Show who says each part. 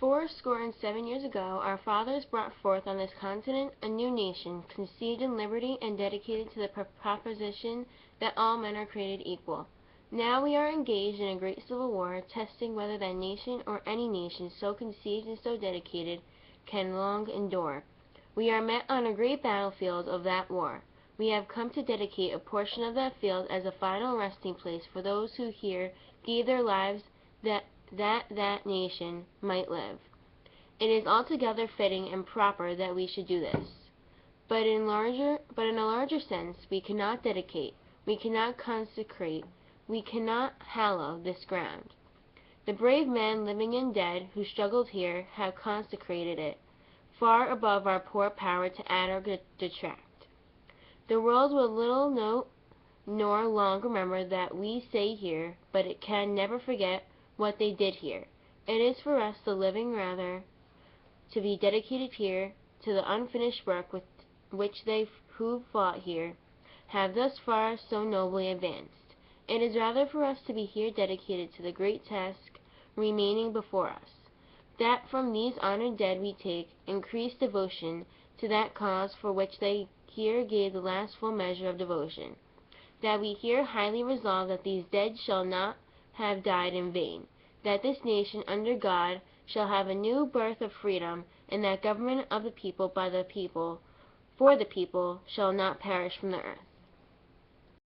Speaker 1: 467 years ago, our fathers brought forth on this continent a new nation, conceived in liberty and dedicated to the proposition that all men are created equal. Now we are engaged in a great civil war, testing whether that nation or any nation so conceived and so dedicated can long endure. We are met on a great battlefield of that war. We have come to dedicate a portion of that field as a final resting place for those who here gave their lives that nation might live. It is altogether fitting and proper that we should do this. But in a larger sense, we cannot dedicate, we cannot consecrate, we cannot hallow this ground. The brave men, living and dead, who struggled here, have consecrated it, far above our poor power to add or detract. The world will little note nor long remember that we say here, but it can never forget what they did here. It is for us, the living, rather to be dedicated here to the unfinished work with which they who fought here have thus far so nobly advanced. It is rather for us to be here dedicated to the great task remaining before us, that from these honored dead we take increased devotion to that cause for which they here gave the last full measure of devotion, that we here highly resolve that these dead shall not have died in vain, that this nation under God shall have a new birth of freedom, and that government of the people by the people for the people shall not perish from the earth.